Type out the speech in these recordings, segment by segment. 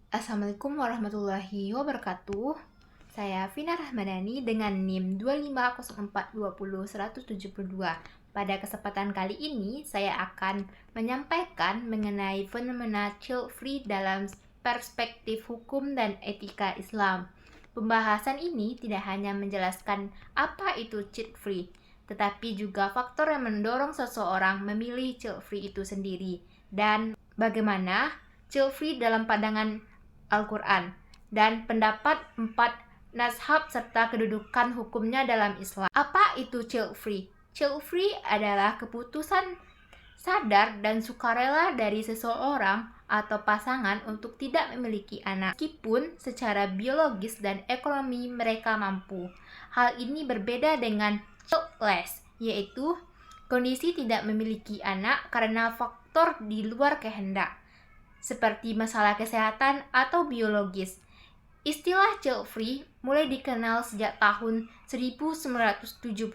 Assalamualaikum warahmatullahi wabarakatuh. Saya Vina Rahmadani dengan NIM 250420172. Pada kesempatan kali ini, saya akan menyampaikan mengenai fenomena child free dalam perspektif hukum dan etika Islam. Pembahasan ini tidak hanya menjelaskan apa itu child free, tetapi juga faktor yang mendorong seseorang memilih child free itu sendiri dan bagaimana child free dalam pandangan Al-Quran, dan pendapat 4 mazhab serta kedudukan hukumnya dalam Islam. Apa itu child free? Child free adalah keputusan sadar dan sukarela dari seseorang atau pasangan untuk tidak memiliki anak, meskipun secara biologis dan ekonomi mereka mampu. Hal ini berbeda dengan childless, yaitu kondisi tidak memiliki anak karena faktor di luar kehendak, seperti masalah kesehatan atau biologis. Istilah child free mulai dikenal sejak tahun 1972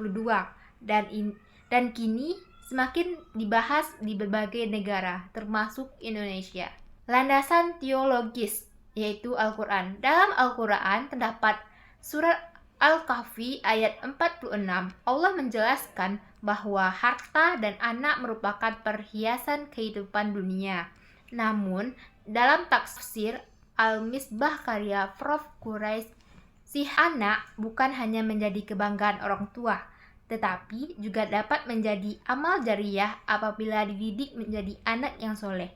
dan kini semakin dibahas di berbagai negara, termasuk Indonesia. Landasan teologis, yaitu Al-Quran. Dalam Al-Quran terdapat surat Al-Kahfi ayat 46. Allah menjelaskan bahwa harta dan anak merupakan perhiasan kehidupan dunia. Namun, dalam tafsir Al-Misbah karya Prof. Quraisy, si anak bukan hanya menjadi kebanggaan orang tua, tetapi juga dapat menjadi amal jariyah apabila dididik menjadi anak yang soleh.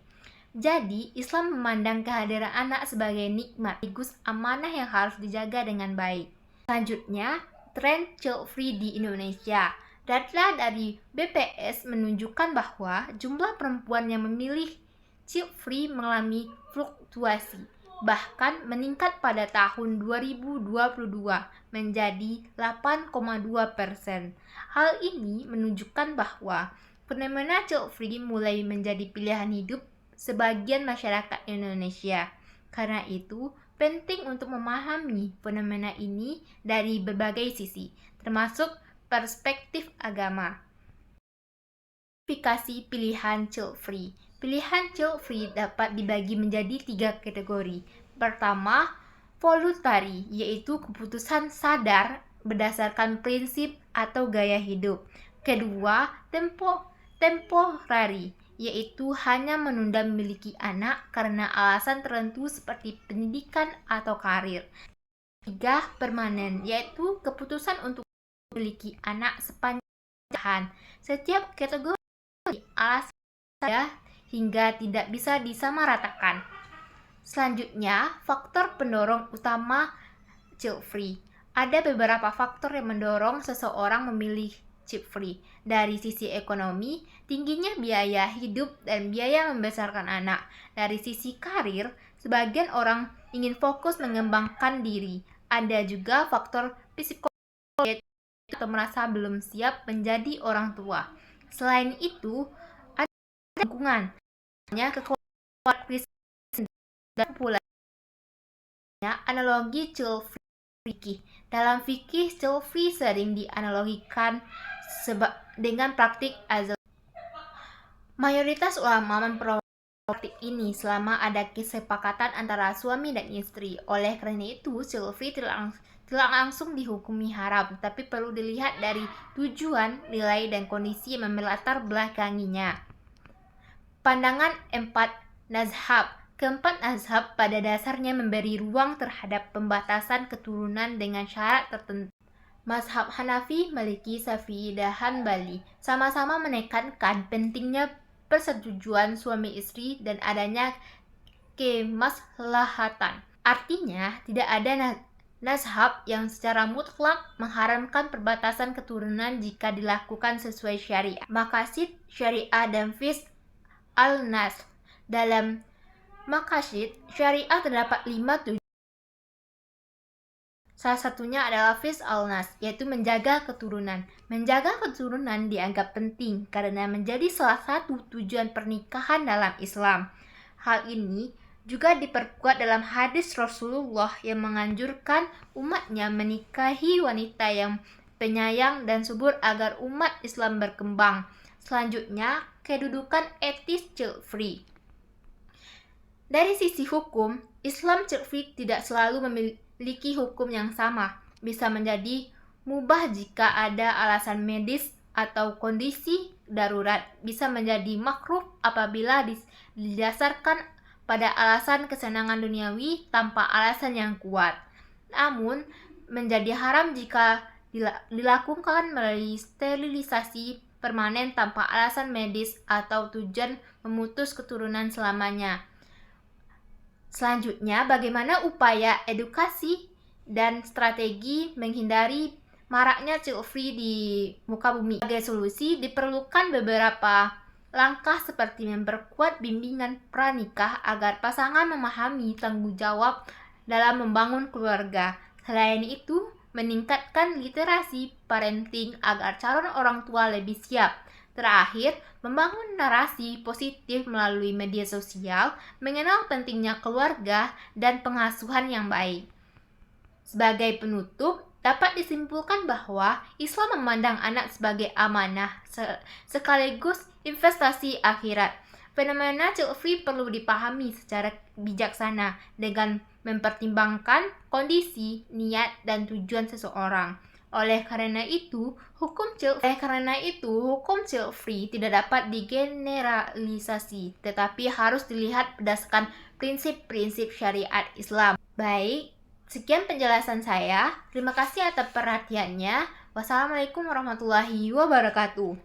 Jadi, Islam memandang kehadiran anak sebagai nikmat, sekaligus amanah yang harus dijaga dengan baik. Selanjutnya, tren child free di Indonesia. Data dari BPS menunjukkan bahwa jumlah perempuan yang memilih child free mengalami fluktuasi, bahkan meningkat pada tahun 2022 menjadi 8,2%. Hal ini menunjukkan bahwa fenomena child free mulai menjadi pilihan hidup sebagian masyarakat Indonesia. Karena itu, penting untuk memahami fenomena ini dari berbagai sisi, termasuk perspektif agama. Klasifikasi pilihan child free. Pilihan child free dapat dibagi menjadi 3 kategori. Pertama, voluntary, yaitu keputusan sadar berdasarkan prinsip atau gaya hidup. Kedua, temporary, yaitu hanya menunda memiliki anak karena alasan tertentu seperti pendidikan atau karir. Tiga, permanen, yaitu keputusan untuk memiliki anak sepanjang setiap kategori alasan hingga tidak bisa disamaratakan. Selanjutnya, faktor pendorong utama child free. Ada beberapa faktor yang mendorong seseorang memilih child free. Dari sisi ekonomi, tingginya biaya hidup dan biaya membesarkan anak. Dari sisi karir, sebagian orang ingin fokus mengembangkan diri. Ada juga faktor psikologis atau merasa belum siap menjadi orang tua. Selain itu, ada lingkungan, kekuatan Kristen dan populasinya. Analogi child free fikih. Dalam fikih, child free sering dianalogikan dengan praktik azal. Mayoritas ulama memperoleh praktik ini selama ada kesepakatan antara suami dan istri. Oleh karena itu, child free tidak langsung dihukumi haram, tapi perlu dilihat dari tujuan, nilai, dan kondisi yang melatar belakanginya. Pandangan 4 mazhab. Keempat mazhab pada dasarnya memberi ruang terhadap pembatasan keturunan dengan syarat tertentu. Mazhab Hanafi, Maliki, Syafi'i, dan Hanbali sama-sama menekankan pentingnya persetujuan suami istri dan adanya kemaslahatan. Artinya, tidak ada mazhab yang secara mutlak mengharamkan perbatasan keturunan jika dilakukan sesuai syariat. Maqasid Syariah dan Fiqh Al-Nas. Dalam Maqasid Syariah terdapat 5 tujuan. Salah satunya adalah Fiqh Al-Nas, yaitu menjaga keturunan. Menjaga keturunan dianggap penting karena menjadi salah satu tujuan pernikahan dalam Islam. Hal ini juga diperkuat dalam hadis Rasulullah yang menganjurkan umatnya menikahi wanita yang penyayang dan subur agar umat Islam berkembang. Selanjutnya, kedudukan etis child free. Dari sisi hukum, Islam child free tidak selalu memiliki hukum yang sama. Bisa menjadi mubah jika ada alasan medis atau kondisi darurat. Bisa menjadi makruh apabila didasarkan pada alasan kesenangan duniawi tanpa alasan yang kuat. Namun, menjadi haram jika dilakukan melalui sterilisasi permanen tanpa alasan medis atau tujuan memutus keturunan selamanya. Selanjutnya, bagaimana upaya edukasi dan strategi menghindari maraknya child free di muka bumi. Sebagai solusi, diperlukan beberapa langkah seperti memperkuat bimbingan pranikah agar pasangan memahami tanggung jawab dalam membangun keluarga. Selain itu, meningkatkan literasi parenting agar calon orang tua lebih siap. Terakhir, membangun narasi positif melalui media sosial, mengenal pentingnya keluarga dan pengasuhan yang baik. Sebagai penutup, dapat disimpulkan bahwa Islam memandang anak sebagai amanah sekaligus investasi akhirat. Fenomena child free perlu dipahami secara bijaksana dengan mempertimbangkan kondisi, niat, dan tujuan seseorang. Oleh karena itu, hukum child free tidak dapat digeneralisasi, tetapi harus dilihat berdasarkan prinsip-prinsip syariat Islam. Baik, sekian penjelasan saya. Terima kasih atas perhatiannya. Wassalamualaikum warahmatullahi wabarakatuh.